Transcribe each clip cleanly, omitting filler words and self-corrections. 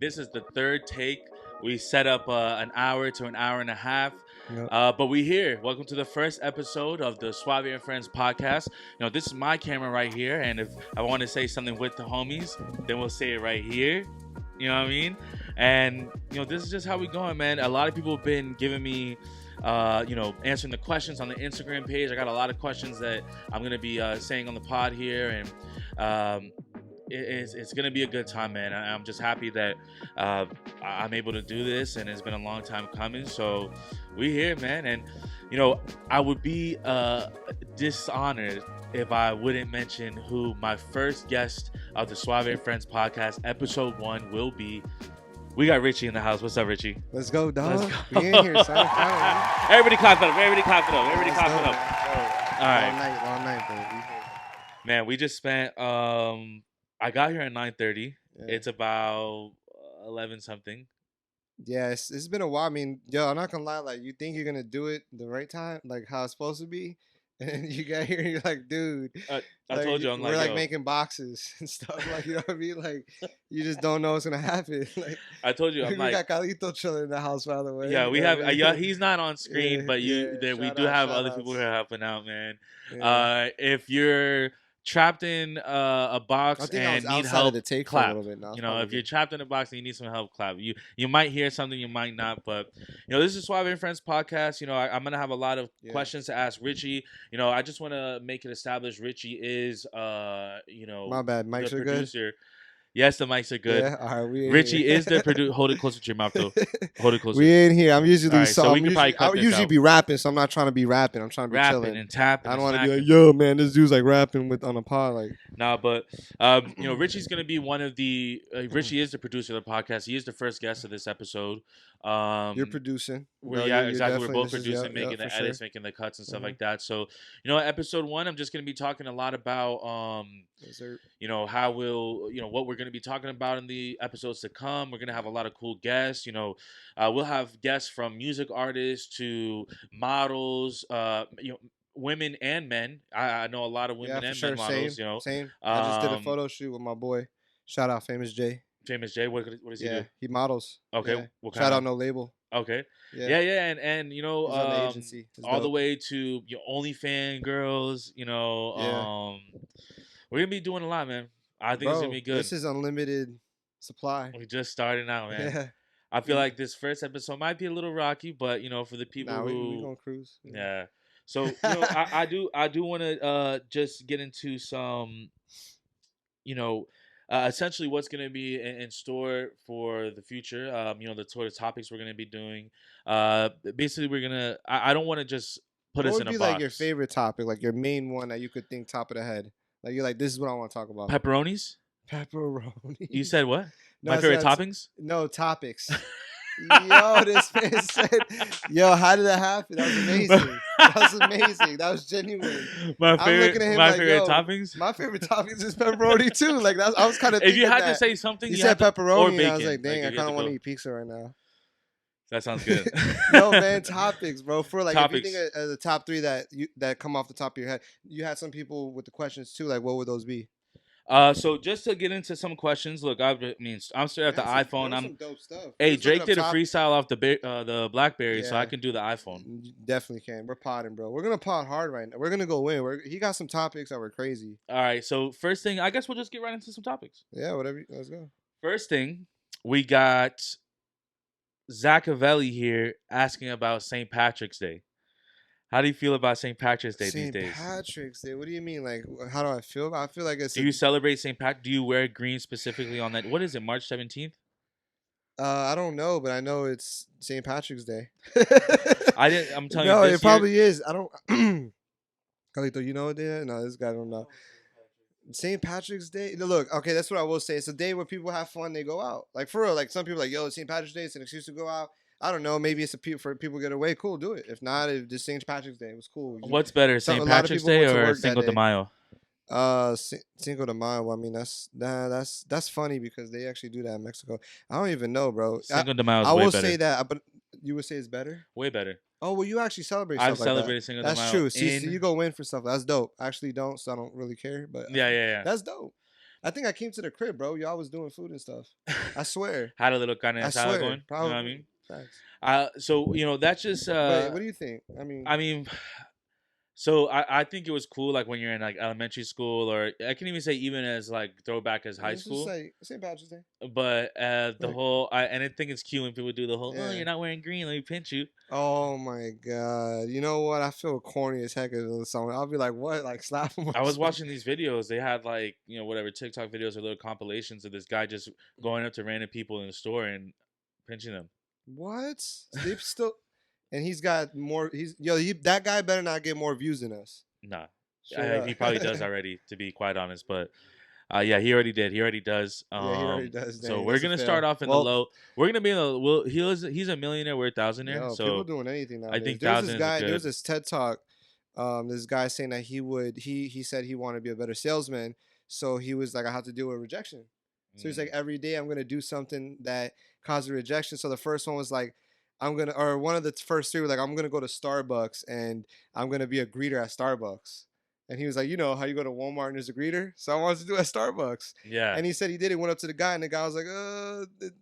This is the third take. We set up an hour to an hour and a half. Yep. But we here. Welcome to the first episode of the Suave and Friends podcast. This is my camera right here, and if I want to say something with the homies, then we'll say it right here. You know what I mean? And this is just how we going, man. A lot of people have been giving me, answering the questions on the Instagram page. I got a lot of questions that I'm gonna be saying on the pod here, and it's going to be a good time, man. I'm just happy that I'm able to do this, and it's been a long time coming. So we here, man. And I would be dishonored if I wouldn't mention who my first guest of the Suave and Friends podcast, episode 1, will be. We got Richie in the house. What's up, Richie? Let's go, dog. Let's go. We in here, son. Everybody clap it up. Everybody clap it up. Everybody Let's clap go, it up. man. All right. Long night, bro. We here. Man, we just spent I got here at 9:30. Yeah. It's about 11 something. Yeah, it's been a while. I mean, yo, I'm not gonna lie. Like, you think you're gonna do it the right time, like how it's supposed to be, and then you get here and you're like, dude. I told you, I'm we're like, yo. making boxes and stuff. Like, you know what I mean? Like, you just don't know what's gonna happen. Like, I told you, I'm we like, got Calito chilling in the house, by the way. yeah, we You know have. what I mean? Yeah, he's not on screen, Yeah, but yeah, we shout do out, have shout other outs. people who are helping out, man. Yeah. If you're trapped in a I box think I was and need outside help, of the take for a clap. little bit now. If you're trapped in a box and you need some help, clap. You might hear something, you might not, but this is Suave and Friends podcast. I'm gonna have a lot of questions to ask Richie. I just want to make it established Richie is My bad, mics the are good. producer. Yes, the mics are good. Yeah, all right, we in Richie here. is the producer. Hold it closer to your mouth, though. Hold it closer. We in here. I'm usually All right, so we can probably cut I this usually out. be rapping, so I'm not trying to be rapping. I'm trying to be Rapping chilling. and tapping. I don't want want to be like, yo, man, this dude's like rapping on a pod, like. Nah, but Richie's gonna be one of the. Richie is the producer of the podcast. He is the first guest of this episode. You're producing. Exactly. We're definitely- both this is- producing, yeah, making the for edits, sure. making the cuts and stuff Mhm. like that. So, episode 1, I'm just gonna be talking a lot about Dessert. how we'll what we're gonna be talking about in the episodes to come. We're gonna have a lot of cool guests. We'll have guests from music artists to models. Women and men. I know a lot of women Yeah, for and sure. men models. Same. I just did a Um, photo shoot with my boy. Shout out, Famous J. Famous Jay. What does he Yeah, do? he models. Okay. Yeah. What Shout kind out, of? No Label. Okay. Yeah. Yeah. And He's on the agency. It's all the dope. way to your OnlyFans girls. We're gonna be doing a lot, man. I think it's Bro, gonna be good. this is unlimited supply. We're just starting out, man. Yeah. I feel like this first episode might be a little rocky, but for the people Nah, we who gonna cruise. yeah. So I do want to just get into some essentially what's going to be in store for the future. The sort of topics we're going to be doing. Basically, we're gonna. I don't want to just put What us would in a be box. like your favorite topic, like your main one that you could think top of the head? Like you're like, this is what I want to talk about. Pepperonis? Pepperoni. You said what? No, My I favorite said- toppings? No topics. Yo, this man said, yo, how did that happen? That was amazing. That was amazing. That was genuine. My I'm favorite. looking at him My like, favorite yo, toppings. My favorite toppings is pepperoni too. Like that's, I was kind of. If you had that. to say something, you you said had to, or pepperoni, and bacon. I was like, dang, if I you had kind of want go. to eat pizza right now. That sounds good. No, man, topics, bro. For like, Topics. if you think of the top 3 that come off the top of your head, you had some people with the questions too. Like, what would those be? So just to get into some questions, look, I'm straight off the That's iPhone. some dope stuff. Hey, Just looking Drake up did a top- freestyle off the BlackBerry, so I Yeah. can do the iPhone. You definitely can. We're podding, bro. We're gonna pod hard right now. We're gonna go in. He got some topics that were crazy. All right, so first thing, I guess we'll just get right into some topics. Yeah, whatever. Let's go. First thing, we got Zachavelli here asking about St. Patrick's Day. How do you feel about St. Patrick's Day St. these days? Patrick's Day. What do you mean? Like, how do I feel? I feel like it's. Do you celebrate St. Patrick? Do you wear green specifically on that? What is it, March 17th? I don't know, but I know it's St. Patrick's Day. I'm telling no, you, it probably is. I don't. Carlito, you know what day? No, this guy don't know. St. Patrick's Day. No, look, okay, that's what I will say. It's a day where people have fun. They go out. Like for real. Like some people are like, yo, it's St. Patrick's Day. It's an excuse to go out. I don't know. Maybe it's for people to get away. Cool, do it. If not, if just St. Patrick's Day, it was cool. What's better, a St. lot of Patrick's people Day went to or work that Cinco de day. Mayo? Cinco de Mayo. I mean, that's funny because they actually do that in Mexico. I don't even know, bro. Cinco de Mayo is I way will better. say that, but you would say it's better. Way better. Oh well, you actually celebrate. I've stuff like celebrated Cinco de that. Mayo. That's true. See, in- so you go in for stuff. That's dope. I actually don't, so I don't really care. But Yeah. that's dope. I think I came to the crib, bro. Y'all was doing food and stuff. I swear. Had a little carne I asada swear. going. You know what I Probably. mean? Facts. So that's just But what do you think? I mean, I mean, so I think it was cool like when you're in like elementary school, or I can even say even as like throwback as high it's just school. like St. Patrick's Day. But the Like, whole and I think it's cute when people do the whole, oh, yeah. you're not wearing green, let me pinch you. Oh my god. You know what? I feel corny as heck as a song. I'll be like, what? Like slap him or I was something. watching these videos. They had like, whatever TikTok videos or little compilations of this guy just going up to random people in the store and pinching them. What? They still and he's got more that guy better not get more views than us. Nah, Straight up. he probably does already, to be quite honest. But yeah, he already did. He already does. Yeah, he already does. So Dang, we're that's a gonna start fail. off in the Well, low. We're gonna be in the. Well, he's a millionaire. We're a thousandaire. yo, people So doing anything I nowadays. think There was this thousand is a guy. There was good. this TED talk. This guy saying that he said he wanted to be a better salesman. So he was like, I have to deal with rejection. So he's like, every day I'm gonna do something that causes rejection. So the first one was like, or one of the first three were like, I'm gonna go to Starbucks and I'm gonna be a greeter at Starbucks. And he was like, you know how you go to Walmart and there's a greeter? So I wanted to do it at Starbucks. Yeah. And he said he did it, went up to the guy, and the guy was like,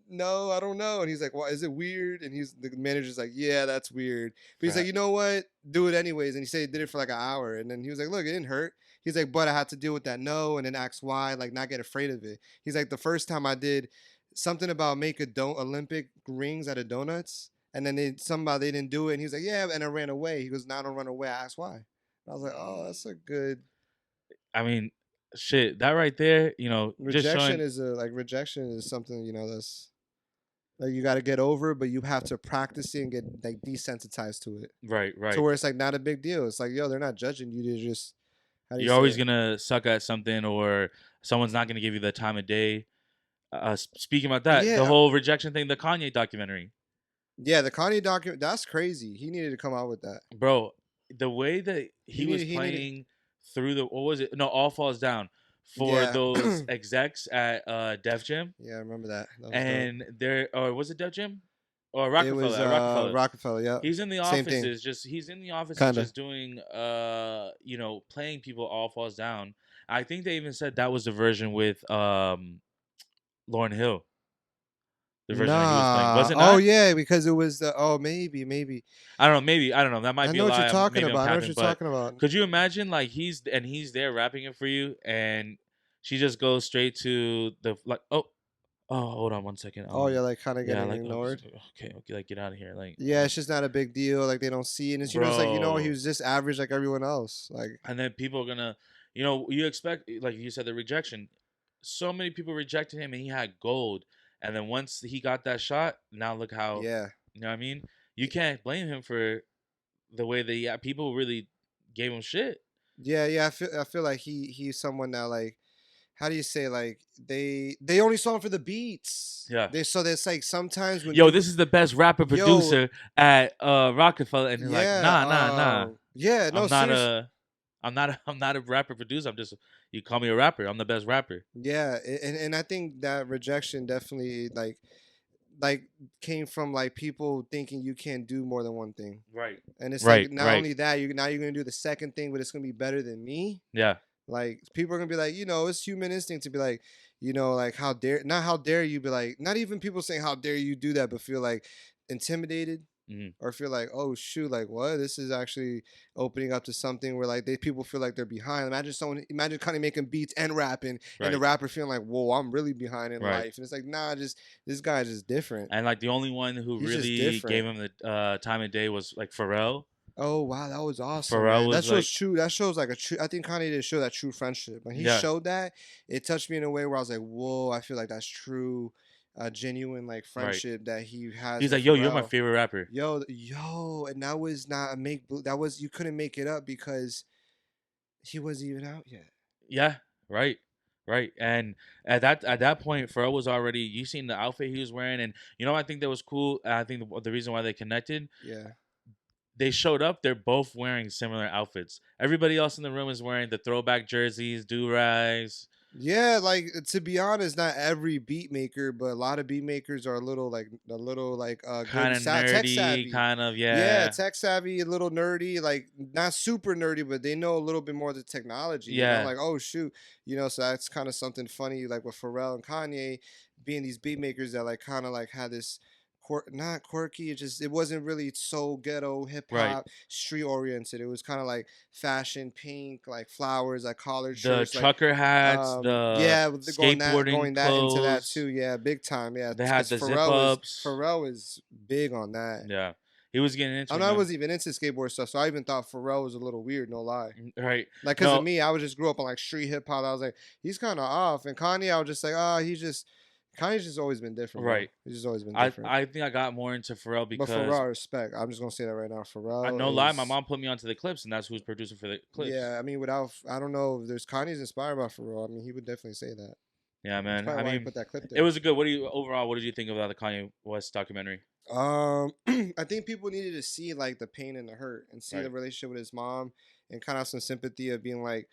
no, I don't know. And he's like, well, is it weird? And the manager's like, yeah, that's weird. But he's like, you know what? Do it anyways. And he said he did it for like an hour. And then he was like, look, it didn't hurt. He's like, but I had to deal with that no and then ask why, like not get afraid of it. He's like, the first time I did something about make Olympic rings out of donuts. And then somehow they didn't do it. And he was like, yeah, and I ran away. He goes, now I don't run away. I asked why. I was like, oh, that's a good. I mean, shit, that right there, just Rejection showing. is rejection is something that's like you got to get over, but you have to practice it and get like desensitized to it. Right, To right. where it's like not a big deal. It's like, yo, they're not judging you. They're just how do you You're say always it? gonna suck at something, or someone's not gonna give you the time of day. Speaking about that, the Yeah, whole rejection thing, the Kanye documentary, yeah. The Kanye document. That's crazy. He needed to come out with that. bro. The way that He he was needed. He needed. playing through the, what was it? No, All Falls Down for Yeah. those execs at Def Jam, Yeah, I remember that. That was dope. and there, or was it Def Jam or It was Rockefeller? At Rockefeller. Rockefeller. Yeah. He's in the Same thing. offices, he's in the offices Kinda. just doing playing people All Falls Down. I think they even said that was the version with Lauryn Hill. The version that he was playing. Nah. Was it Oh not? yeah, because it was the. Oh maybe. I don't know, maybe, I don't know. That might I be a know what you're lie. talking Maybe I'm about. I know what capping, you're but talking about. could you imagine like he's there rapping it for you, and she just goes straight to the like, hold on one second. Oh yeah, like kind of Yeah, getting like, ignored. okay, like get out of here, like, Yeah, it's just not a big deal. Like they don't see it. And it's, it's like he bro. was just average like everyone else. Like And then people are gonna, you expect, like you said, the rejection. So many people rejected him, and he had gold. And then once he got that shot, now look how, yeah, you know what I mean? You can't blame him for the way that people really gave him shit. yeah. I feel like he's someone that like how do you say like they only saw him for the beats. Yeah. So there's like sometimes when Yo, people this is the best rapper producer at Rockefeller, and they're like, yeah nah. yeah no I'm not seriously. I'm not a rapper producer. I'm just, you call me a rapper. I'm the best rapper. Yeah, and I think that rejection definitely like came from like people thinking you can't do more than one thing. Right. And it's Right. like not Right. only that, you're gonna do the second thing, but it's gonna be better than me. Yeah. Like people are gonna be like, it's human instinct to be like, like how dare you be like, not even people saying how dare you do that, but feel like intimidated Mhm. or feel like, oh shoot, like what? This is actually opening up to something where like people feel like they're behind. Imagine kind of making beats and rapping, and the Right. rapper feeling like, whoa, I'm really behind in Right. life, and it's like, nah, just this guy's just different. And like the only one who He's just really gave different. him the time of day was like Pharrell. Oh wow, that was awesome, Pharrell man. That was shows like, true. That shows like a true. I think Kanye did show that true friendship. When he yeah, showed that, it touched me in a way where I was like, whoa, I feel like that's true, genuine like right. friendship that he has He's with like, yo, you're my Pharrell. favorite rapper. Yo, and that was not a that was you couldn't make it up because he wasn't even out yet. Yeah, right, right. And at that point, Pharrell was already. You seen the outfit he was wearing, and I think that was cool. I think the reason why they connected, Yeah. they showed up. They're both wearing similar outfits. Everybody else in the room is wearing the throwback jerseys, do rags. Yeah, like to be honest, not every beat maker, but a lot of beat makers are a little Kind good of tech nerdy, savvy. kind of, Yeah, yeah, tech savvy, a little nerdy, like not super nerdy, but they know a little bit more of the technology. yeah, Like oh shoot, so that's kind of something funny, like with Pharrell and Kanye being these beat makers that like kind of like had this. Not quirky. It wasn't really so ghetto hip right. hop street oriented. It was kind of like fashion, pink, like flowers, like collared The shirts, like trucker hats, the yeah, they're skateboarding going that into that clothes. too. Yeah, big time. Yeah, They had because the zip ups. Pharrell is big on that. Yeah, he was getting into it, I man. was even into skateboard stuff, so I even thought Pharrell was a little weird. No lie. Right? Like, cause of No, me, I was just grew up on like street hip hop. I was like, he's kind of off. And Kanye, I was just like, Kanye's just always been different, bro. right. He's just always been I different. I think I got more into Pharrell But because Pharrell, respect. I'm just gonna say that right now. I Pharrell no lie, my is. mom put me onto the clips, and that's who's producing for the clips. Yeah, I mean, I don't know if there's Kanye's inspired by Pharrell. I mean, he would definitely say that. Yeah, That's man. probably I why he mean, put that clip it there. was a good. What do you overall? What did you think about the Kanye West documentary? I think people needed to see like the pain and the hurt and see Right, the relationship with his mom and kind of have some sympathy of being like,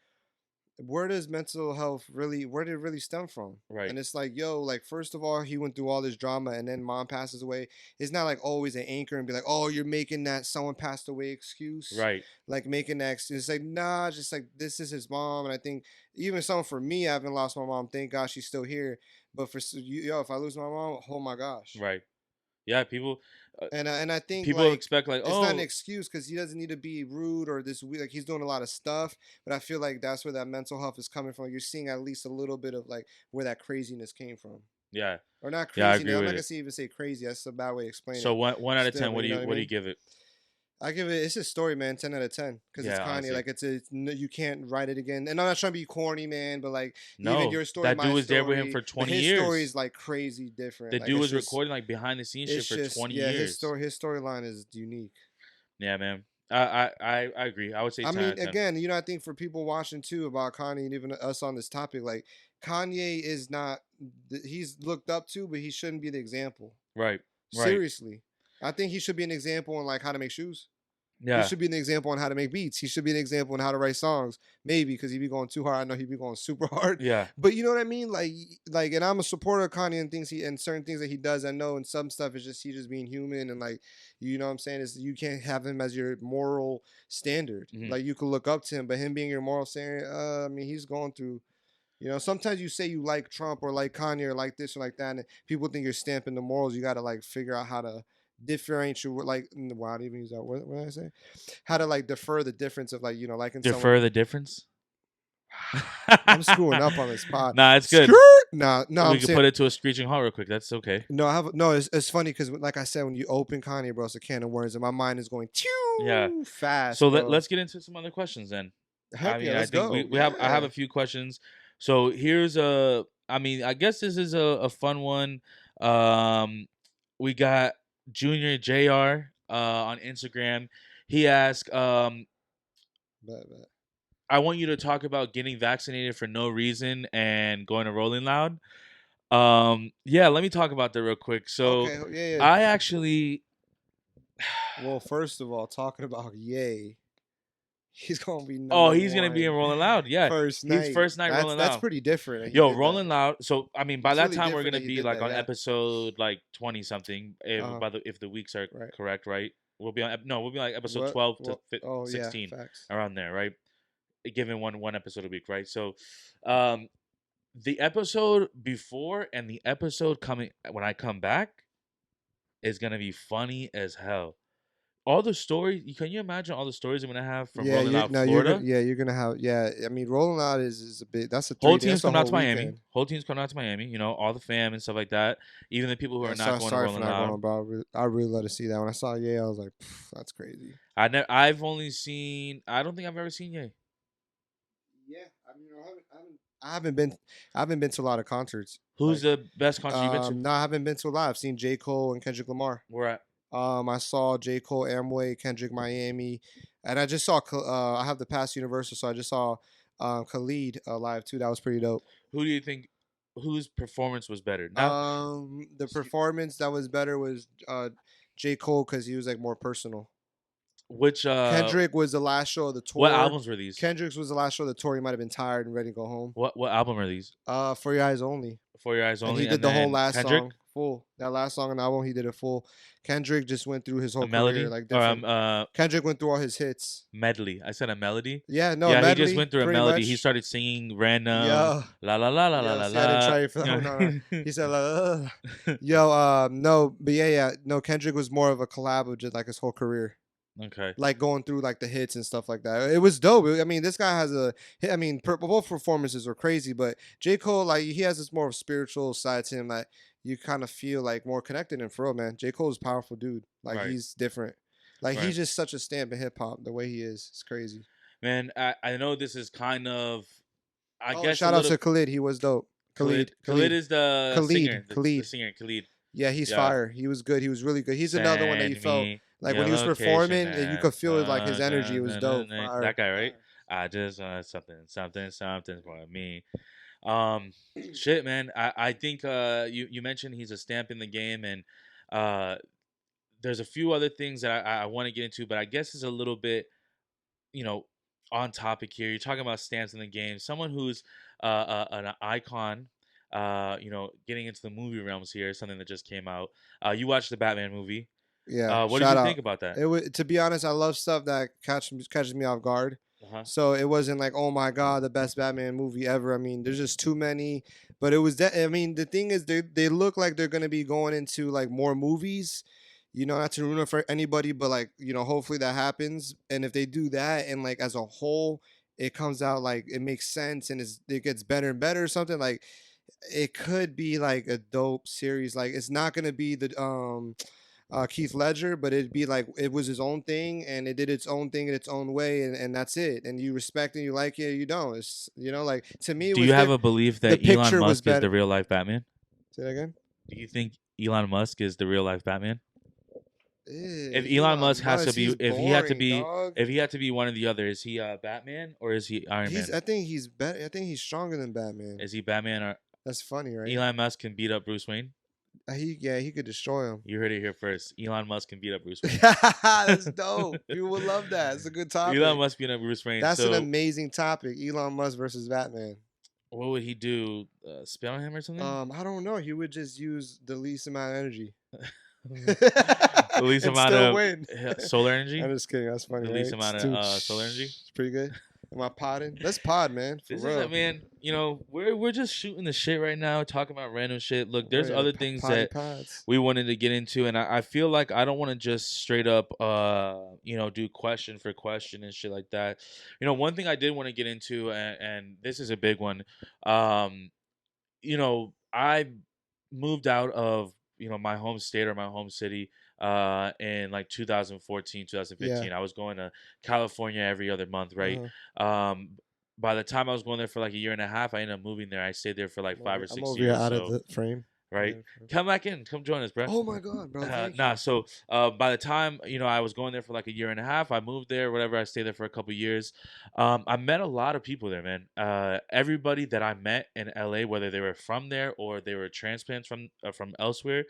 where did it really stem from? right, And it's like, yo, like first of all, he went through all this drama and then mom passes away. It's not like always an anchor and be like, oh, you're making that someone passed away excuse. right, Like making that it's like, nah, just like this is his mom. And I think even someone for me, I haven't lost my mom. Thank God she's still here. But for you, yo, if I lose my mom, oh my gosh. right. Yeah, people, uh, And I think people like expect like, it's not an oh, excuse because he doesn't need to be rude or this weird. Like he's doing a lot of stuff, but I feel like that's where that mental health is coming from. You're seeing at least a little bit of like where that craziness came from, yeah, or not yeah, I craziness. agree I'm with not gonna it. say even say crazy. That's a bad way to explain So it. one out of Still, ten, but you know what I what do you mean. give it? I give it. It's a story, man. 10 out of 10 because it's Yeah, Kanye. honestly, Like you can't write it again. And I'm not trying to be corny, man, but like even no, your story, that dude my was there with him story, for but 20 his story years. is like crazy different. The Like dude was recording like behind the scenes shit it's for just 20 yeah. years. His storyline is unique. Yeah, man. I agree. I would say I 10 out mean, of 10. again, I think for people watching too about Kanye and even us on this topic, like Kanye is not, he's looked up to, but he shouldn't be the example. Right, right. Seriously. I think he should be an example on like how to make shoes. He Yeah, should be an example on how to make beats. He should be an example on how to write songs. Maybe because he'd be going too hard. I know he'd be going super hard. yeah. But you know what I mean? And I'm a supporter of Kanye and things and certain things that he does. I know, and some stuff is just he just being human and like, you know what I'm saying? Is you can't have him as your moral standard. Hmm. Like you could look up to him, but him being your moral standard, I mean, he's going through. Sometimes you say you like Trump or like Kanye or like this or like that, and people think you're stamping the morals. You got to like figure out how to differentiate. Like, well, I didn't even use that word. What did I say? How to like defer the difference of like liking someone. Defer the difference. I'm screwing up on this pod. Nah, it's good. Skirt. No, We I'm can saying put it to a screeching halt real quick. That's okay. no. I have no. It's funny because like I said, when you open Kanye, bro, it's a can of worms, and my mind is going Yeah. too fast, So bro. let's get into some other questions then. I Heck yeah, mean, I let's think go. I have Yeah. a few questions. So here's a I mean, I guess this is a fun one. Um we got Junior JR on Instagram. He asked, But I want you to talk about getting vaccinated for no reason and going to Rolling Loud. Yeah, let me talk about that real quick. So okay, yeah, I actually yeah. Well, first of all, talking about Yay, he's gonna be Oh, number he's gonna be in one Rolling Loud. Yeah. first He's night. first night That's Rolling that's Loud. pretty different that he Yo, did that. Rolling Loud. So I mean, by It's that really time we're different gonna that he be did like that. on Yeah. episode like 20 something. Uh huh. If the weeks are Right. correct, right? We'll be on no, we'll be like episode What? 12 to What? Oh yeah. 16 Facts. around there, right? Given one episode a week, right? So, um, the episode before and the episode coming when I come back is gonna be funny as hell. All the stories, can you imagine all the stories I'm gonna have from Yeah. Rolling You Loud, no. You're gonna. Florida? Yeah. You're gonna have. Yeah. I mean, Rolling Out is a bit. That's a Whole 3 day. team's That's a coming out whole to Miami. weekend. Whole team's coming out to Miami. You know, all the fam and stuff like that. Even the people who Yeah. are not going to Sorry for Rolling not Loud. going, bro. I really love to see that. When I saw Yeah, I was like, that's crazy. I've only seen. I don't think I've ever seen Ye. Yeah. I mean, I haven't been. I haven't been to a lot of concerts. Who's Like, the best concert you've been to? no, I haven't been to a lot. I've seen J. Cole and Kendrick Lamar. Where at? I saw J. Cole Amway, Kendrick Miami, and I just saw. I have the Pass Universal, so I just saw Khalid live too. That was pretty dope. Who do you think? Whose performance was better? Now, The performance that was better was J. Cole because he was like more personal. Which Kendrick was the last show of the what tour. albums were these? Kendrick's was the last show of the tour. He might have been tired and ready to go home. What album are these? For Your Eyes Only. For Your Eyes And Only, he did and the whole then last Kendrick, song full. That last song on the album, he did it full. Kendrick just went through his a whole career melody, like or different. Kendrick went through all his hits. medley. I said a melody. Yeah, no, Yeah, he just medley, went through a pretty melody. He much. started singing random Yo, la la la la la yo, la see, I didn't la. try it for that. Oh, no, no. He said, yo, no, but yeah, no, Kendrick was more of a collab of just like his whole career. Okay. Like going through like the hits and stuff like that. It was dope. I mean, this guy has I mean, both performances were crazy, but J. Cole, like, he has this more spiritual side to him that you kind of feel like more connected in, for real, man. J. Cole's a powerful dude. Like, Right. he's different. Like, Right. he's just such a stamp in hip hop, the way he is. It's crazy. Man, I know this is kind of, I guess, shout a out little. to Khalid. He was dope. Khalid is the Khalid. singer. The Khalid. singer, Khalid. Yeah, he's Yeah. fire. He was good. He was really good. He's another one that you Send felt me like your when he was location performing, you and could feel like his energy. It was dope. Fire. That guy, right? I just want something for me. Shit, man. I think you mentioned he's a stamp in the game, and uh, there's a few other things that I want to get into, but I guess it's a little bit, you know, on topic here. You're talking about stamps in the game. Someone who's an icon, you know, getting into the movie realms here, something that just came out. You watched the Batman movie. Yeah, What did shout you out. think about that? It was, to be honest, I love stuff that catches me off guard. Uh-huh. So it wasn't like, oh my god, the best Batman movie ever. I mean, there's just too many. But it was I mean, the thing is, they look like they're gonna be going into like more movies. You know, not to ruin it for anybody, but like, you know, hopefully that happens. And if they do that, and like as a whole, it comes out like it makes sense and it gets better and better or something, like it could be like a dope series. Like, it's not gonna be the Keith Ledger, but it'd be like it was his own thing and it did its own thing in its own way, and that's it. And you respect and you like it, or you don't. It's, you know, like, to me, Do you have a belief that the Elon picture was Musk is the better. real life Batman? Say that again. Do you think Elon Musk is the real life Batman? If Ew, Elon Musk has to be, he's if he had to boring, be, dog. if he had to be one or the other, is he Batman or is he Iron Man? I think he's better. I think he's stronger than Batman. Is he Batman or That's funny, right? Elon Musk can beat up Bruce Wayne? He could destroy him. You heard it here first. Elon Musk can beat up Bruce Wayne. That's dope. People would love that. It's a good topic. Elon Musk beat up Bruce Wayne. That's so an amazing topic. Elon Musk versus Batman. what would he do? Spit on him or something? I don't know. He would just use the least amount of energy. The least and amount still of win. solar energy. I'm just kidding. That's funny. The right? least amount It's of solar energy. It's pretty good. Am I podding? Let's pod, man. For This real. is it, man. You know, we're just shooting the shit right now, talking about random shit. Look, there's other things that pods. we wanted to get into, and I feel like I don't want to just straight up, you know, do question for question and shit like that. You know, one thing I did want to get into, and this is a big one. You know, I moved out of, you know, my home state or my home city in like 2014, 2015. I was going to California every other month, right? By the time I was going there for like a year and a half, I ended up moving there. I stayed there for like 5 or 6 I'm over years. here out so, of the frame. right? Come back in. Come join us, bro. Oh my god, bro. Thank Nah, you. so by the time, you know, I was going there for like a year and a half, I moved there, whatever. I stayed there for a couple years. I met a lot of people there, man. Everybody that I met in LA, whether they were from there or they were transplants from elsewhere,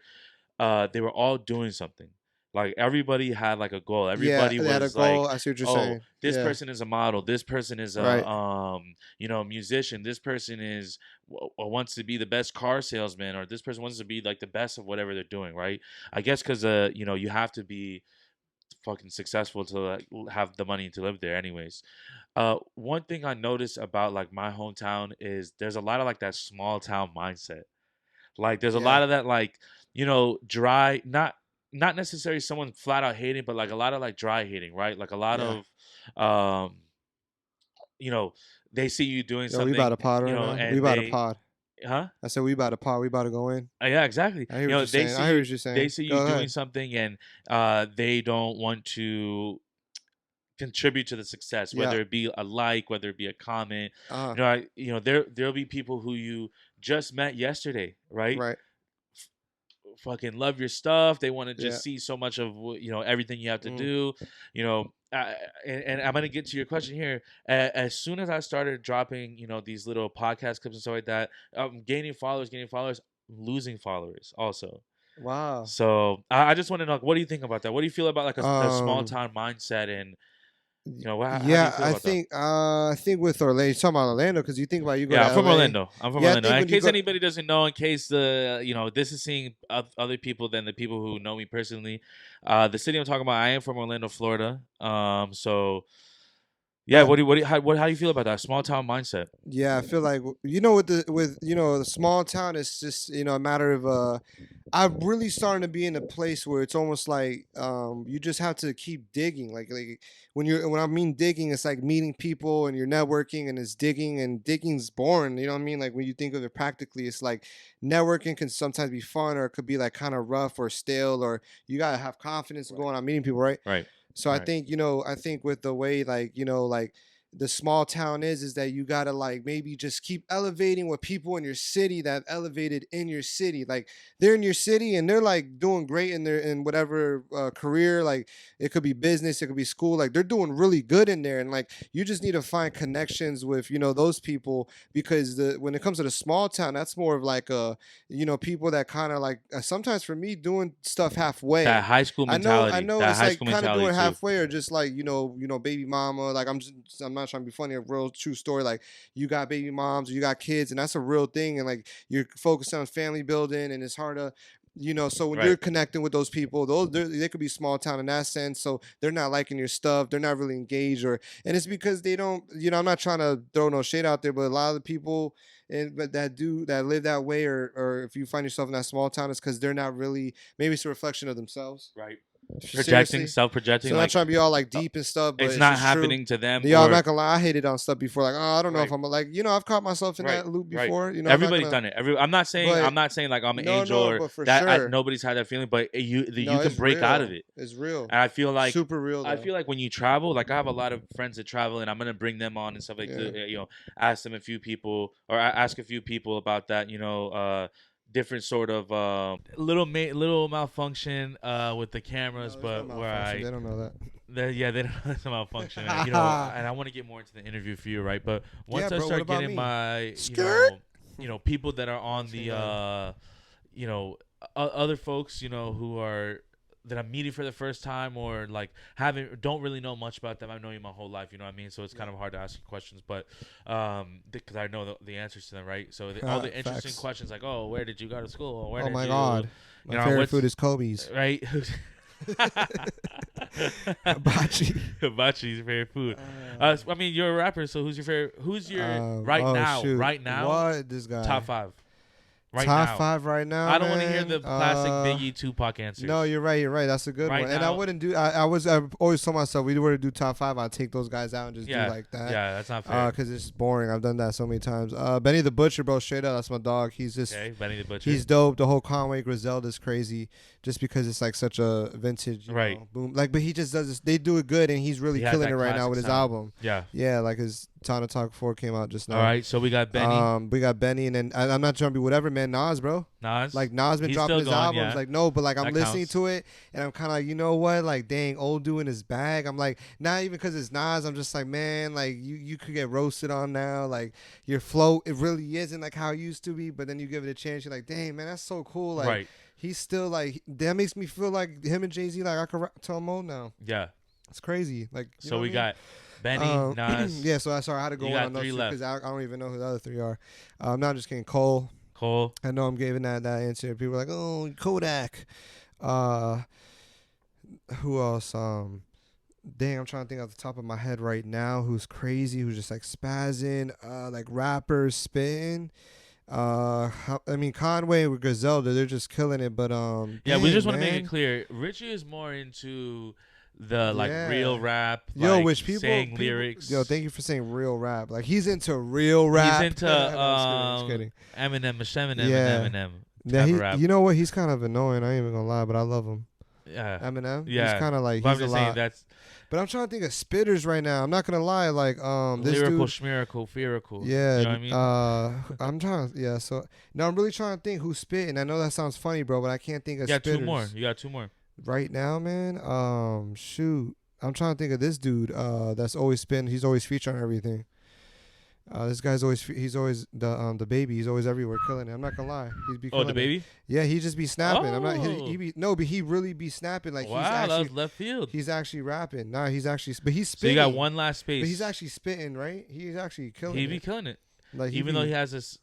they were all doing something. Like everybody had like a goal. Everybody they had a was goal. like, I see what you're oh, saying. this Yeah. person is a model. This person is a Right. you know, musician. This person is wants to be the best car salesman, or this person wants to be like the best of whatever they're doing, right? I guess because you know, you have to be fucking successful to like have the money to live there, anyways. One thing I noticed about like my hometown is there's a lot of like that small town mindset. Like there's a lot Yeah. of that, like, you know, dry, not necessarily someone flat out hating, but like a lot of like dry hating, right? Like a lot Yeah. of you know, they see you doing Yo, we something, about to pod you right know, now. and We about to they, pod. huh? I said we about to pod. We about to go in. Yeah, exactly. I hear You what know, you're they saying. see I hear you, what you're saying. they see you Go doing ahead. something, and they don't want to contribute to the success, Yeah. whether it be a like, whether it be a comment. Uh-huh. You know, there'll be people who you just met yesterday, right? Right. Fucking love your stuff. They want to just Yeah. see so much of, you know, everything you have to do. You know, and I'm gonna get to your question here. As soon as I started dropping, you know, these little podcast clips and stuff like that, gaining followers, losing followers also. Wow. So I just want to know, what do you think about that? What do you feel about like the small Um. town mindset, and how do you Yeah, feel about that? I think with Orlando, you're talking about Orlando because you think about you go Yeah, to I'm from LA. Orlando. I'm from Yeah, I Orlando. think And in when you case go, anybody doesn't know, in case the this is seeing other people than the people who know me personally, the city I'm talking about, I am from Orlando, Florida. So yeah, yeah, how do you feel about that small town mindset? yeah, I feel like with the small town, it's just a matter of I'm really starting to be in a place where it's almost like you just have to keep digging. Like when I mean digging, it's like meeting people and you're networking and it's digging, and digging's boring. You know what I mean? Like when you think of it practically, it's like networking can sometimes be fun or it could be like kind of rough or stale, or you gotta have confidence in Right. going out meeting people, right? Right. So I Right. think I think with the way like the small town is that you gotta like maybe just keep elevating what people in your city that elevated in your city. Like they're in your city and they're like doing great in their in whatever career. Like it could be business, it could be school. Like they're doing really good in there, and like you just need to find connections with those people, because when it comes to the small town, that's more of like people that kind of like sometimes for me doing stuff That halfway. high school I mentality. know That it's high like school kind of mentality doing too. halfway or just like baby mama. Like I'm not trying to be funny. A real true story. Like you got baby moms or you got kids, and that's a real thing. And like you're focused on family building, and it's hard to. So when you're Right. connecting with those people, they could be small town in that sense. So they're not liking your stuff, they're not really engaged, and it's because they don't. I'm not trying to throw no shade out there, but a lot of the people but that live that way, or if you find yourself in that small town, it's because they're not really. Maybe it's a reflection of themselves. Right. Projecting, Seriously. self-projecting, So I'm not like trying to be all like uh, deep and stuff, but it's it's not just true. happening to them, Yeah, I'm or not gonna lie. I hated on stuff before. Like, oh, I don't know if right. I'm like, I've caught myself in Right, that loop right. before. I'm not Everybody's gonna. done it. I'm not saying But like I'm an no, angel no, or but for that sure, nobody's had that feeling, but you no, can it's break out of real. it. It's real. And I feel like Super real though. when you travel, like I have a lot of friends that travel, and I'm gonna bring them on and stuff like Yeah. to ask them a few people or ask a few people about that. Different sort of little malfunction with the cameras, No, there's no but where malfunction. They don't know that. they don't know it's a malfunction. And I want to get more into the interview for you, right? But Yeah, once I bro. What start about getting me? my, Skirt. people that are No, on just kidding. the, Go ahead. other folks, who are that I'm meeting for the first time or like don't really know much about them. I've known you my whole life, you know what I mean? So it's kind of hard to ask you questions, but because I know the answers to them, right? So all the interesting Facts. questions like, oh, where did you go to school? Or where Oh did my you, god, my favorite what's food is Kobe's. right? Hibachi. Hibachi's your favorite food. I mean, you're a rapper, so who's your favorite? Who's your Oh shoot. Right now, What this guy? top five, right Top now. five right now. I don't want to hear Man. the classic Biggie, Tupac answers. No, you're right. You're right. That's a good Right one. And I now- wouldn't do. I've always told myself we were to do top five. I'd take those guys out and just Yeah, do like that. yeah, that's not fair. Because it's boring. I've done that so many times. Benny the Butcher, bro, straight up, that's my dog. He's just Okay, Benny the Butcher. he's dope. The whole Conway Griselda's crazy, just because it's like such a vintage, Right. boom. Like, but he just does this. They do it good, and he's really He has killing that it right now classic with his sound. album. Yeah. Yeah, like his Time to Talk 4 came out just now. All right, so we got Benny, We got Benny, and then I'm not trying to be whatever, man. Nas, bro. Nas. Like Nas been He's dropping still his going, albums, yeah. like no, but like I'm That listening counts. to it, and I'm kind of like, you know what, like dang, old dude in his bag. I'm like, not even because it's Nas. I'm just like, man, like you could get roasted on now. Like your flow, it really isn't like how it used to be. But then you give it a chance, you're like, dang, man, that's so cool. Like Right. he's still like that makes me feel like him and Jay-Z. Like I could rap to him old now. Yeah. It's crazy. Like you know So what we I mean? got Benny, Nas, Yeah, so I sorry I had to go You on got those three two left. because I don't even know who the other three are. No, I'm just kidding. Cole. Cole. I know I'm giving that answer. People are like, oh, Kodak. Who else? Dang, I'm trying to think off the top of my head right now. Who's crazy? Who's just like spazzing? Like rappers spitting. I mean Conway with Griselda, they're just killing it. But Yeah, we dang, just want to make man. it clear. Richie is more into the like Yeah. real rap, Yo, like, which people saying people- lyrics. Yo, thank you for saying real rap. Like he's into real rap. He's into No, I'm just kidding. Eminem, Yeah. Eminem. Yeah, type of rap. you know what? He's kind of annoying. I ain't even gonna lie, but I love him. Yeah. Eminem. Yeah. He's kind of like But I'm he's a just saying lot. that's But I'm trying to think of spitters right now. I'm not gonna lie. Like this lyrical, dude. schmirical, fearical. Yeah. You know what I mean? I'm trying. Yeah. So now I'm really trying to think who's spitting. I know that sounds funny, bro, but I can't think of. You got spitters two more. You got two more. right now, man. Shoot. I'm trying to think of this dude. That's always spitting. He's always featured on everything. This guy's he's always the baby. He's always everywhere killing it. I'm not gonna lie. He's be Oh, killing the baby? it. Yeah, he just be snapping. I'm not. Oh. But he really be snapping. Like Wow, he's that was actually left field. he's actually rapping. Nah, he's actually but he's So spitting. you got one last space. But he's actually spitting, right? He's actually killing He it. be killing it. Like Even though he has this,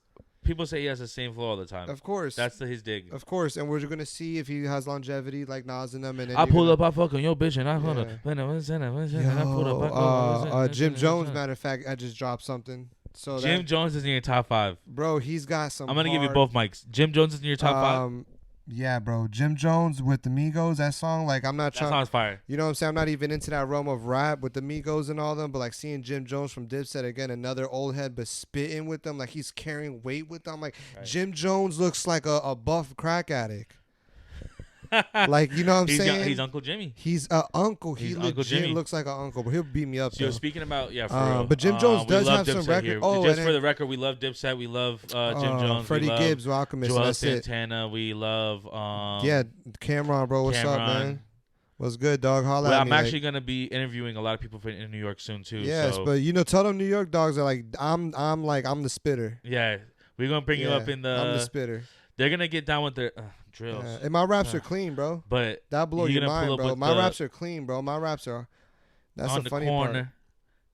people say he has the same flow all the time. Of course. That's his dig. Of course, and we're gonna see if he has longevity like Nas and them. And then I pulled up, I fucking yo bitch, and I hold up. Jim Jones, matter of fact, I just dropped something. So Jim Jones is in your top 5. Bro, he's got some. I'm gonna give you both mics. Jim Jones is in your top 5. Yeah, bro. Jim Jones with the Migos, that song, like I'm not trying. That song's fire. You know what I'm saying? I'm not even into that realm of rap with the Migos and all them, but like seeing Jim Jones from Dipset again, another old head, but spitting with them, like he's carrying weight with them. Like right. Jim Jones looks like a buff crack addict. Like, you know what I'm saying? He's Uncle Jimmy. He's a uncle. He's He Uncle legit Jimmy. looks like an uncle, but he'll beat me up. So speaking about for real. But Jim Jones does have some record. Here. Oh, just for the record, we love Dipset. We love Jim Jones. Freddie Gibbs, Alchemist. Joel that's Santana. It. We love. Cameron, bro. What's up, man? What's good, dog? Holla at me. I'm actually gonna be interviewing a lot of people in New York soon too. Yes, but tell them New York dogs are like I'm the spitter. Yeah, we're gonna bring you up in the. I'm the spitter. They're gonna get down with their drills. And my raps are clean, bro. But that blow your mind, bro. My raps are clean, bro. My raps are. That's on the funny corner,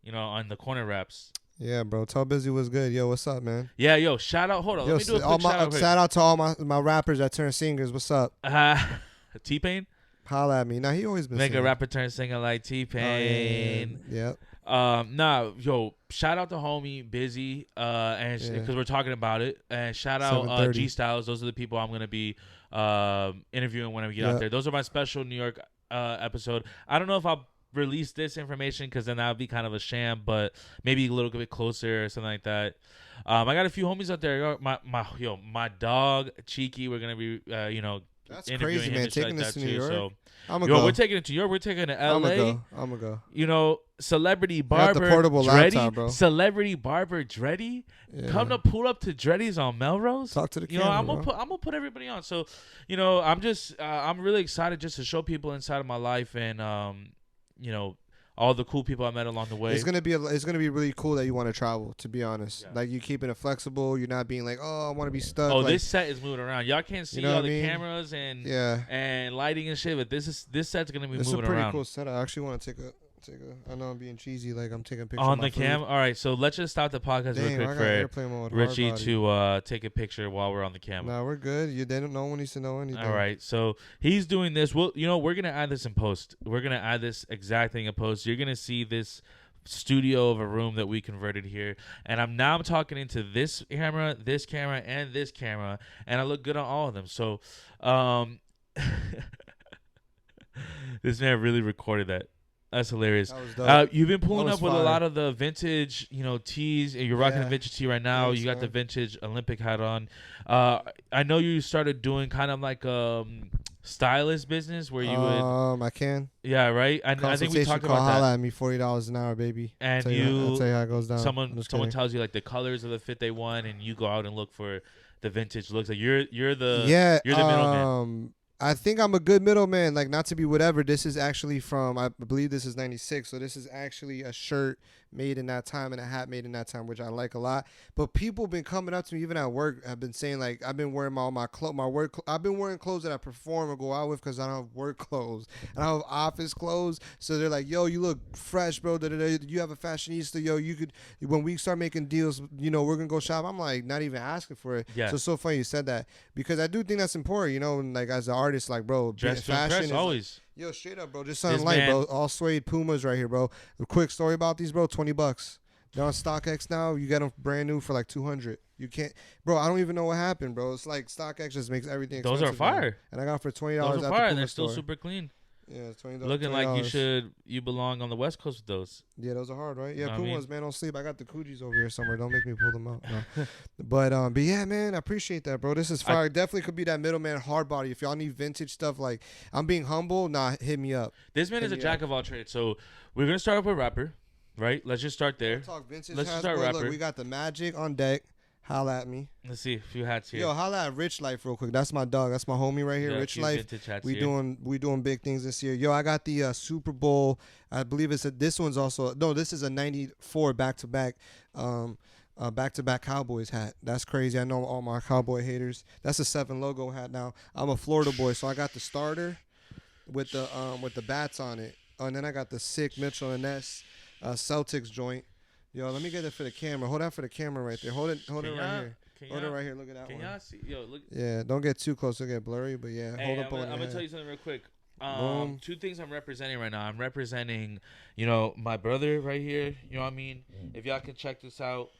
part. On the corner raps. Yeah, bro. Tell Busy was good. Yo, what's up, man? Yeah, yo, shout out. Hold on, let me do a quick shout out to all my rappers that turn singers. What's up? T-Pain. Holla at me. Now he always been make singing. A rapper turn singer like T-Pain. Yep. Shout out to homie Busy, and because we're talking about it, and shout out G Styles. Those are the people I'm gonna be interviewing when we get out there. Those are my special New York episode. I don't know if I'll release this information because then that would be kind of a sham, but maybe a little bit closer or something like that. I got a few homies out there. My dog Cheeky. We're gonna be that's crazy, man. Taking this to New York. So, go. We're taking it to New York. We're taking it to LA. I'm gonna go. Celebrity barber the portable Dreddy. Laptop, bro. Celebrity barber Dreddy. Yeah. Come to pull up to Dreddy's on Melrose. Talk to the camera, I'm gonna put everybody on. So, I'm really excited just to show people inside of my life and all the cool people I met along the way. It's gonna be really cool that you want to travel. To be honest, like you keeping it flexible. You're not being like, oh, I want to be stuck. Oh, like, this set is moving around. Y'all can't see all the cameras and lighting and shit, but this set's gonna be moving around. It's a pretty cool set. I actually want to take a. I know I'm being cheesy, like I'm taking a picture on the cam. All right, so let's just stop the podcast real quick for Richie to take a picture while we're on the camera. Nah, we're good. No one needs to know anything. All right, so he's doing this. We're gonna add this in post. We're gonna add this exact thing in post. You're gonna see this studio of a room that we converted here, and I'm talking into this camera, and this camera, and I look good on all of them. So, this man really recorded that. That's hilarious. You've been pulling up with a lot of the vintage, tees. You're rocking the vintage tee right now. Thanks, you got man. the vintage Olympic hat on. I know you started doing kind of like stylist business where you would. I can. Yeah, right. I think we talked about that. Holla at me, $40 an hour, baby. And I'll tell you how it goes down. Someone tells you like the colors of the fit they want, and you go out and look for the vintage looks. Like you're the middleman. I think I'm a good middleman, like not to be whatever. This is actually from, I believe this is 96. So this is actually a shirt made in that time and a hat made in that time, which I like a lot. But people been coming up to me, even at work, have been saying like, I've been wearing my work. I've been wearing clothes that I perform or go out with because I don't have work clothes. And I have office clothes. So they're like, yo, you look fresh, bro. You have a fashionista. Yo, you could, when we start making deals, we're going to go shop. I'm like, not even asking for it. Yeah. So it's so funny you said that because I do think that's important, and like as an artist, like, bro, dress fashion is always. Yo, straight up, bro. Just something light, bro. All suede Pumas right here, bro. A quick story about these, bro. $20. They're on StockX now. You get them brand new for like $200. You can't, bro. I don't even know what happened, bro. It's like StockX just makes everything expensive. Those are fire. Now. And I got them for $20. Those are fire, and they're still super clean. Yeah, it's $20. Looking like you belong on the West Coast with those. Yeah, those are hard, right? Yeah, know Pumas, man, don't sleep. I got the Coogis over here somewhere. Don't make me pull them out. No. But yeah, man, I appreciate that, bro. This is fire. Definitely could be that middleman hard body. If y'all need vintage stuff, like I'm being humble, hit me up. This man is a jack of all trades. So we're gonna start off with rapper, right? Let's just start there. Talk vintage. Let's start rapper. Look, we got the Magic on deck. Holla at me. Let's see a few hats here. Yo, holla at Rich Life real quick. That's my dog. That's my homie right here. Yeah, Rich Life. We here. doing big things this year. Yo, I got the Super Bowl. I believe this one's also this is a 94 back to back. back-to-back Cowboys hat. That's crazy. I know all my Cowboy haters. That's a 7 logo hat now. I'm a Florida boy, so I got the starter with the bats on it. And then I got the sick Mitchell and Ness Celtics joint. Yo, let me get it for the camera. Hold that for the camera right there. Hold it right here. Hold it right here. Look at that one. Can y'all see? Yo, look. Yeah, don't get too close. It'll get blurry, but yeah, Hey, hold up on I'm your gonna head. tell you something real quick. Boom. Two things I'm representing right now. I'm representing, my brother right here. You know what I mean? If y'all can check this out,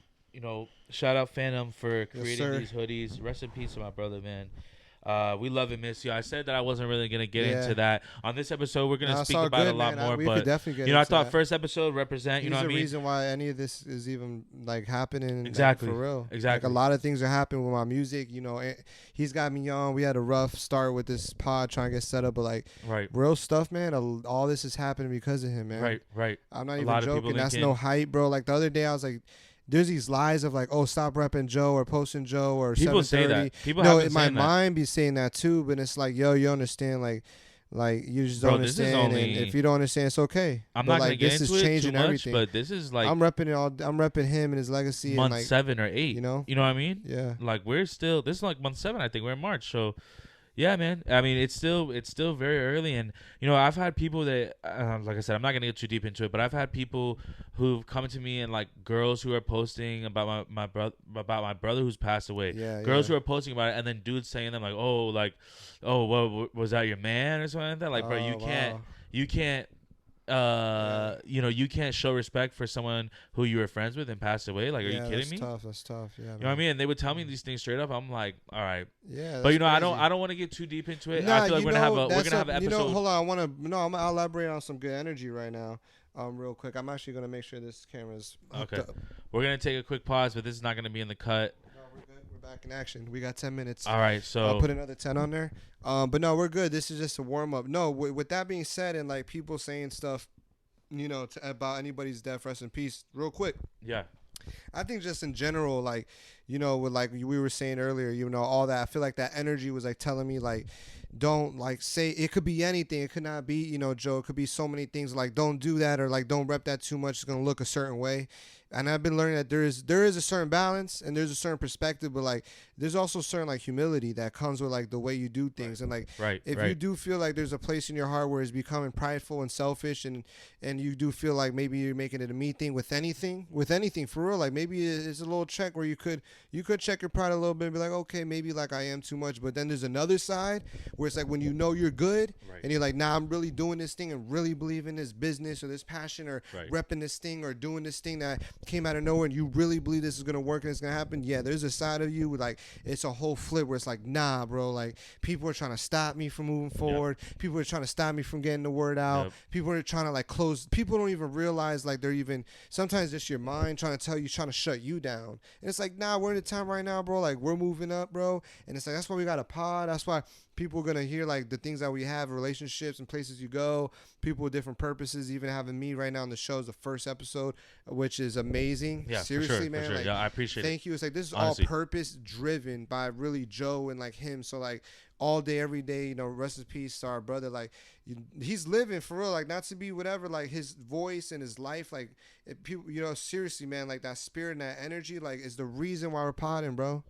shout out Phantom for creating these hoodies. Rest in peace to my brother, man. We love and miss you. I said that I wasn't really gonna get into that on this episode. We're gonna speak about it a lot more. We but could definitely get I thought that. first episode represent. You know what I mean? He's the reason why any of this is even like happening. Exactly. Like, for real. Exactly. Like a lot of things are happening with my music. He's got me on. We had a rough start with this pod trying to get set up, but like real stuff, man. All this is happening because of him, man. Right. I'm not even joking. That's no hype, bro. Like the other day, I was like, there's these lies of like, oh, stop repping Joe or posting Joe or people 7:30. Say that. People no, in my mind be saying that too, but it's like, yo, you understand, like you just don't understand, and if you don't understand, it's okay. I'm not gonna get into it too much, everything. but this is like I'm repping him and his legacy. Month and like, 7 or 8. You know what I mean? Yeah. Like this is like month 7. I think we're in March, so. Yeah, man. I mean, it's still very early, and I've had people that, like I said, I'm not gonna get too deep into it, but I've had people who've come to me and like girls who are posting about my brother who's passed away. Yeah, girls who are posting about it, and then dudes saying them like, oh, what was that your man or something like that? Like, bro, you can't. You can't show respect for someone who you were friends with and passed away. Like, are you kidding me? That's tough. Yeah. You know what I mean? And they would tell me these things straight up. I'm like, all right. Yeah. But crazy. I don't want to get too deep into it. Nah, I feel like we're gonna have an episode. Hold on. I'm gonna elaborate on some good energy right now. Real quick. I'm actually gonna make sure this camera's hooked up. We're gonna take a quick pause, but this is not gonna be in the cut. No, we're good. We're back in action. We got 10 minutes. All right, so I'll put another 10 on there. But no, we're good. This is just a warm up. No, with that being said, and like people saying stuff, about anybody's death, rest in peace. Real quick. Yeah. I think just in general, like, with like we were saying earlier, all that. I feel like that energy was like telling me like, don't like say it could be anything. It could not be, Joe. It could be so many things. Like, don't do that or like don't rep that too much. It's gonna look a certain way. And I've been learning that there is a certain balance and there's a certain perspective, but like there's also certain like humility that comes with like the way you do things. And like if you do feel like there's a place in your heart where it's becoming prideful and selfish and you do feel like maybe you're making it a me thing with anything for real, like maybe it's a little check where you could check your pride a little bit and be like, okay, maybe like I am too much. But then there's another side where it's like when you're good and you're like, nah, I'm really doing this thing and really believe in this business or this passion or repping this thing or doing this thing that came out of nowhere and you really believe this is gonna work and it's gonna happen. Yeah, there's a side of you like it's a whole flip where it's like, nah, bro, like people are trying to stop me from moving forward. People are trying to stop me from getting the word out. People are trying to like close. People don't even realize like they're even sometimes just your mind trying to tell you, trying to shut you down. And it's like, nah, we're in a time right now, bro, like we're moving up, bro. And it's like that's why we got a pod. That's why people are gonna hear like the things that we have, relationships and places you go, people with different purposes. Even having me right now on the show is the first episode, which is amazing. Yeah, seriously, for sure, man. For sure. Like, yeah, I appreciate it. Thank you. It's like this is honestly all purpose driven by really Joe and like him. So like all day, every day, rest in peace to our brother. Like he's living for real. Like not to be whatever. Like his voice and his life. Like people, seriously, man. Like that spirit and that energy. Like is the reason why we're potting, bro.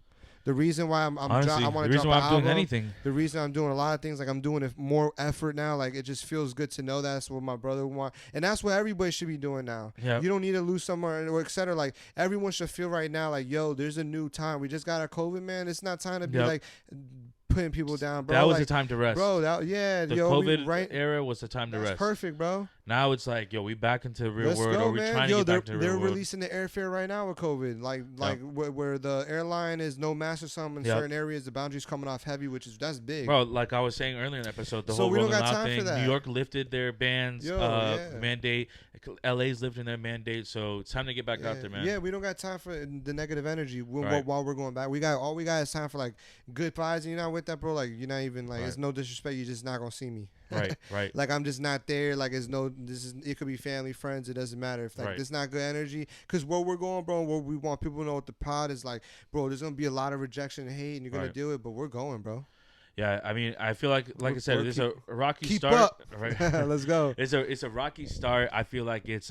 The reason why I want to drop an album, doing anything. The reason I'm doing a lot of things, like I'm doing it more effort now. Like it just feels good to know that's what my brother want, and that's what everybody should be doing now. Yeah. You don't need to lose somewhere or etc. Like everyone should feel right now, like yo, there's a new time. We just got our COVID, man. It's not time to be like putting people down, bro. That was like, the time to rest, bro. The COVID era was the time to rest. That's perfect, bro. Now it's like, yo, we back into the real Let's world, go, or we man. trying to get back to the real They're world. releasing the airfare right now with COVID, where the airline is no mask or something in certain areas. The boundaries coming off heavy, that's big, bro. Like I was saying earlier in the episode, the whole rolling out thing. New York lifted their bans mandate. LA's lifting their mandate, so it's time to get back out there, man. Yeah, we don't got time for the negative energy while we're going back. All we got is time for like good vibes, and you're not with that, bro. Like you're not even like it's no disrespect. You're just not gonna see me. Right. Like I'm just not there. Like it could be family, friends. It doesn't matter if like there's not good energy. Cause where we're going, bro, where we want people to know what the pod is like, bro. There's gonna be a lot of rejection and hate, and you're gonna deal with it. But we're going, bro. Yeah, I mean, I feel like I said, it's a rocky keep start. Up. Right? Let's go. It's a rocky start. I feel like it's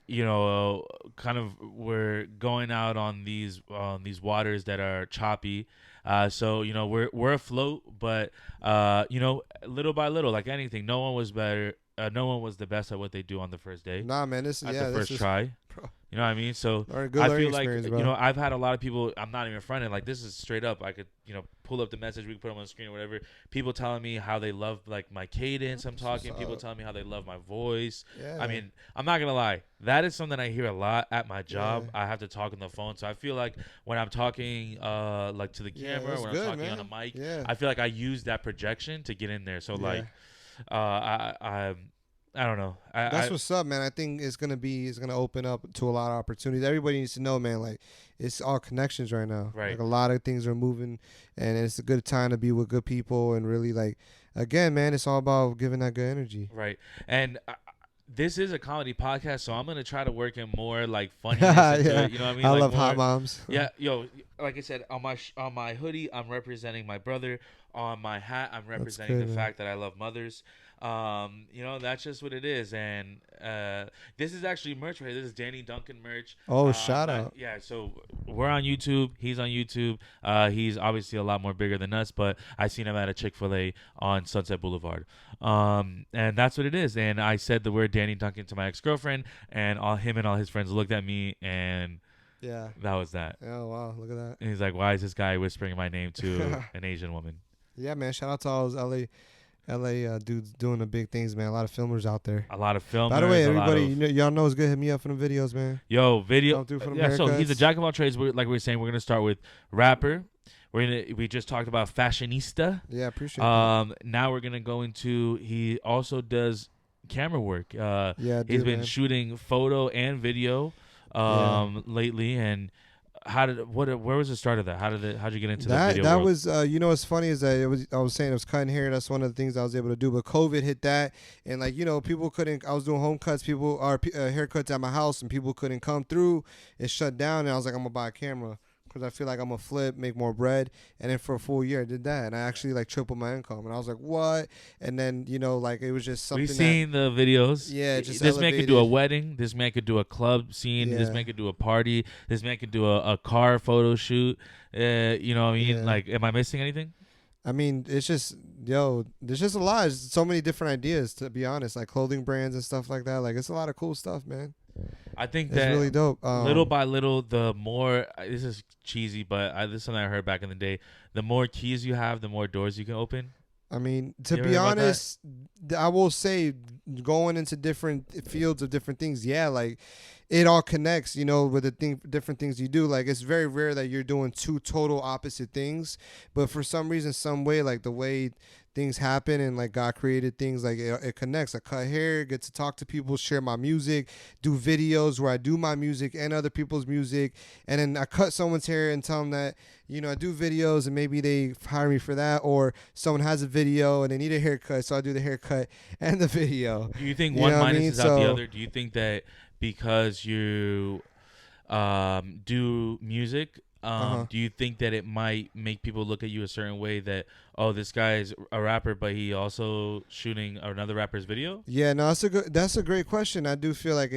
kind of we're going out on these waters that are choppy. So we're afloat, but little by little, like anything, no one was better. No one was the best at what they do on the first day, Nah, man, this at the first is try. bro, You know what I mean? So good I learning feel like experience, bro. I've had a lot of people. I'm not even fronting. Like this is straight up. I could pull up the message. We can put them on the screen or whatever. People telling me how they love like my cadence. I'm talking. People telling me how they love my voice. Yeah. I mean, I'm not gonna lie. That is something I hear a lot at my job. Yeah. I have to talk on the phone. So I feel like when I'm talking like to the camera, that's when good, I'm talking man. on a mic, Yeah. I feel like I use that projection to get in there. So Yeah. like, I don't know. That's what's up, man. I think it's gonna open up to a lot of opportunities. Everybody needs to know, man. Like it's all connections right now. Right. Like a lot of things are moving, and it's a good time to be with good people and really like. Again, man, it's all about giving that good energy. Right. And this is a comedy podcast, so I'm gonna try to work in more like funny. Yeah. You know what I mean? I like love more, hot moms. Yeah, like I said, on my hoodie, I'm representing my brother. On my hat, I'm representing good, the man. fact that I love mothers. That's just what it is. And this is actually merch right here. This is Danny Duncan merch. Oh, shout out. Yeah, so we're on YouTube. He's on YouTube. He's obviously a lot more bigger than us, but I seen him at a Chick-fil-A on Sunset Boulevard. And that's what it is. And I said the word Danny Duncan to my ex-girlfriend, and him and all his friends looked at me, and yeah, that was that. Oh, wow. Look at that. And he's like, why is this guy whispering my name to an Asian woman? Yeah, man. Shout out to all those LA dudes doing the big things, man. A lot of filmers out there. A lot of filmers. By the way, everybody, y'all know it's good. Hit me up for the videos, man. Yo, video. Yeah, so he's a jack of all trades. Like we were saying, we're gonna start with rapper. We just talked about fashionista. Yeah, appreciate it. Now we're gonna go into. He also does camera work. He's been shooting photo and video lately, and. Where was the start of that? How'd you get into the video That world? was what's funny is that I was saying it was cutting hair. That's one of the things I was able to do. But COVID hit that, and people couldn't. I was doing home cuts, haircuts at my house, and people couldn't come through. It shut down, and I was like, I'm gonna buy a camera because I feel like I'm gonna flip, make more bread. And then for a full year, I did that, and I actually tripled my income. And I was like, what? And then it was just something. We've seen the videos. Yeah, just this elevated. man could do a wedding. This man could do a club scene. Yeah. This man could do a party. This man could do a car photo shoot. You know what I mean? Yeah. Like, am I missing anything? I mean, it's just, there's just a lot. There's so many different ideas, to be honest, like clothing brands and stuff like that. Like, it's a lot of cool stuff, man. I think it's that really dope. Little by little, the more, this is cheesy, but this is something I heard back in the day. The more keys you have, the more doors you can open. I mean, to be honest, I will say going into different fields of different things, like it all connects, with the different things you do. Like it's very rare that you're doing two total opposite things, but for some reason, some way, like the way things happen and like God created things, like it connects. I cut hair, get to talk to people, share my music, do videos where I do my music and other people's music, and then I cut someone's hair and tell them that I do videos and maybe they hire me for that, or someone has a video and they need a haircut, so I do the haircut and the video. Do you think one minuses out the other? Do you think that because you do music, do you think that it might make people look at you a certain way that, oh, this guy's a rapper, but he also shooting another rapper's video? Yeah, no, that's a great question. I do feel like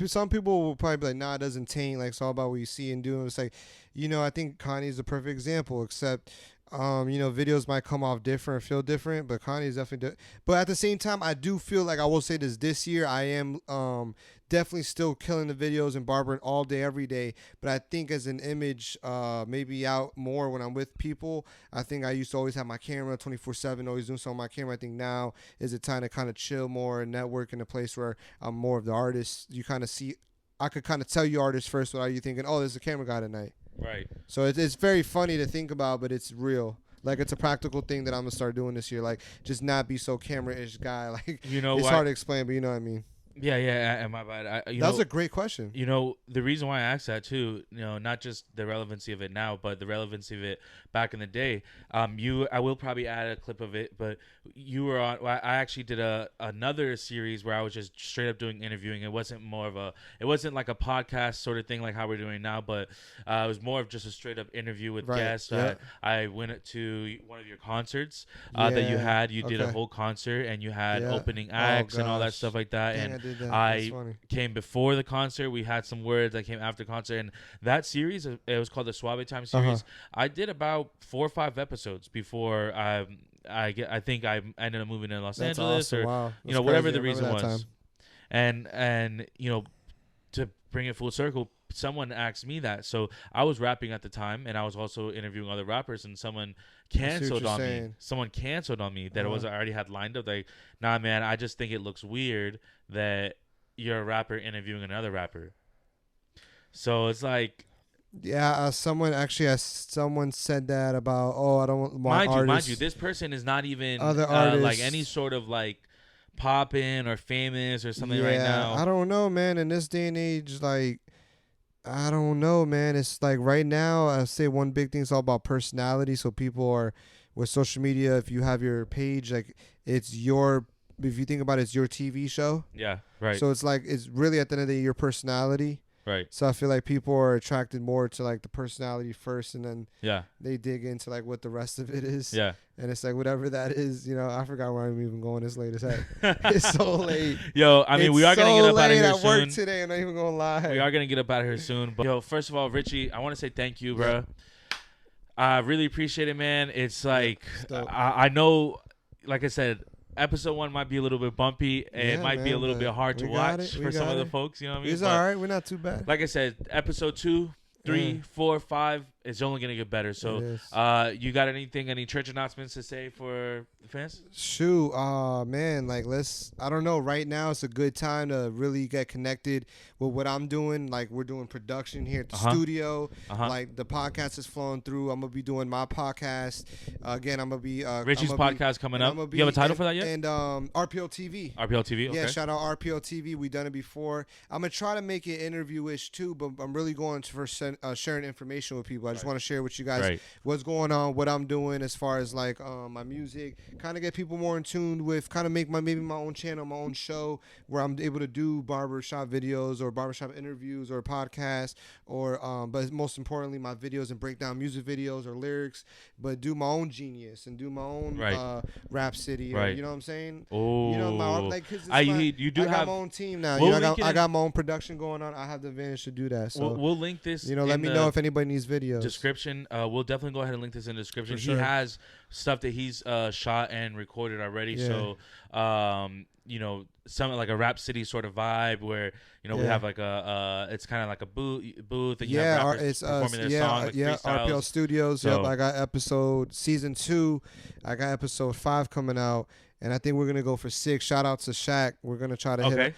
some people will probably be like, nah, it doesn't taint. Like, it's all about what you see and do. It's like, I think Kanye's a perfect example, except videos might come off different, feel different, but Kanye's definitely but at the same time, I do feel like I will say this year I am definitely still killing the videos and barbering all day, every day. But I think as an image, maybe out more when I'm with people. I think I used to always have my camera 24/7, always doing something on my camera. I think now is the time to kind of chill more and network in a place where I'm more of the artist. You kind of see, I could kind of tell you artists first without you thinking, oh, there's a camera guy tonight. Right. So it's very funny to think about, but it's real. Like, it's a practical thing that I'm going to start doing this year. Like, just not be so camera-ish guy. Like, it's hard to explain, but you know what I mean. Yeah, my bad. That was a great question. The reason why I asked that too, not just the relevancy of it now, but the relevancy of it back in the day. I will probably add a clip of it, but you were on. I actually did another series where I was just straight up doing interviewing. It wasn't like a podcast sort of thing like how we're doing now, but it was more of just a straight up interview with guests. Yeah. I went to one of your concerts that you had. You did a whole concert and you had opening acts and all that stuff like that. Dang, and did that. That's I funny. came before the concert. We had some words that came after the concert, and that series, it was called the Suave Time series. I did about 4 or 5 episodes before I think I ended up moving to Los That's Angeles, awesome. or Wow. you That's know, whatever crazy. the I remember reason that was. time. And you know, to bring it full circle, someone asked me that. So I was rapping at the time, and I was also interviewing other rappers, and someone canceled on me. Someone canceled on me that it was I already had lined up. Like, nah, man, I just think it looks weird that you're a rapper interviewing another rapper. So it's like, Yeah, someone said that about, I don't want my mind you, this person is not even other artists like any sort of like poppin' or famous or something right now. I don't know, man. In this day and age, like, I don't know, man. It's like right now, I say one big thing is all about personality. So people are with social media. If you have your page, like it's your. If you think about it, it's your TV show. Yeah, right. So it's like it's really at the end of the day your personality. Right. So I feel like people are attracted more to like the personality first, and then yeah, they dig into like what the rest of it is. Yeah. And it's like whatever that is, you know. I forgot where I'm even going. This late as heck. It's so late. Yo, I mean, we are gonna get up out of here at soon. Work today. I'm not even gonna lie. We are gonna get up out of here soon. But yo, first of all, Richie, I want to say thank you, bro. I really appreciate it, man. It's like I know, like I said, episode 1 might be a little bit bumpy. And it might be a little bit hard to watch for some of the folks. You know what I mean? It's all right. We're not too bad. Like I said, episode 2, 3, 4, 5, it's only gonna get better. So, you got any church announcements to say for the fans? Shoot, man, like I don't know. Right now, it's a good time to really get connected with what I'm doing. Like we're doing production here at the studio. Like the podcast is flowing through. I'm gonna be doing my podcast again. I'm gonna be Richie's podcast coming up. You have a title for that yet? And RPO TV. RPO TV. Okay. Yeah, shout out RPO TV. We done it before. I'm gonna try to make it interview-ish too, but I'm really going for sharing information with people. I just want to share with you guys what's going on, what I'm doing as far as like my music, kind of get people more in tune with, kind of make maybe my own channel, my own show where I'm able to do barbershop videos or barbershop interviews or podcasts or but most importantly my videos and break down music videos or lyrics, but do my own genius and do my own rap city. Or, you know what I'm saying? Oh, you know I got my own team now. I got my own production going on. I have the advantage to do that. So we'll link this. Let me know if anybody needs videos. Description. We'll definitely go ahead and link this in the description. Sure. He has stuff that he's shot and recorded already. So, something like a Rap City sort of vibe where we have like it's kind of like a booth. And you have rappers performing their song. Like RPL Studios. So, I got season 2. I got episode 5 coming out, and I think we're gonna go for 6. Shout out to Shaq. We're gonna try to hit it.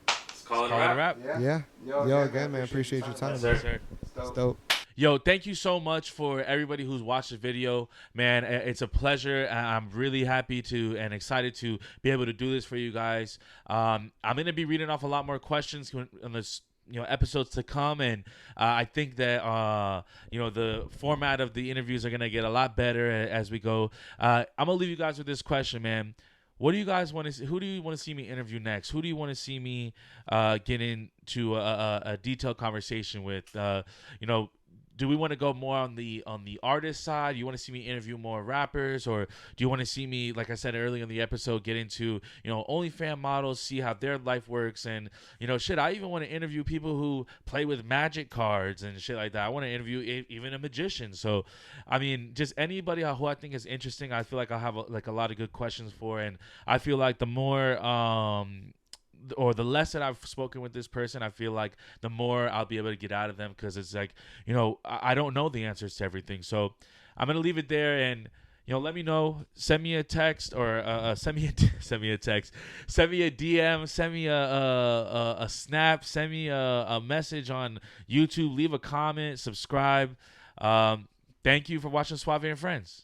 Let's call it a wrap. Yeah. Yo, again, man, appreciate your time. Yes, sir. It's dope. Yo, thank you so much for everybody who's watched the video, man. It's a pleasure. I'm really happy and excited to be able to do this for you guys. I'm gonna be reading off a lot more questions on this, episodes to come, and I think that the format of the interviews are gonna get a lot better as we go. I'm gonna leave you guys with this question, man. What do you guys want to see? Who do you want to see me interview next? Who do you want to see me get into a detailed conversation with? Do we want to go more on the artist side? Do you want to see me interview more rappers, or do you want to see me, like I said earlier in the episode, get into OnlyFans models, see how their life works, and I even want to interview people who play with magic cards and shit like that. I want to interview even a magician. So, I mean, just anybody who I think is interesting. I feel like I'll have a lot of good questions for, and I feel like the more or the less that I've spoken with this person, I feel like the more I'll be able to get out of them, because it's like, I don't know the answers to everything. So I'm going to leave it there, and, let me know. Send me a text or send me a text. Send me a DM. Send me a snap. Send me a message on YouTube. Leave a comment. Subscribe. Thank you for watching Suave and Friends.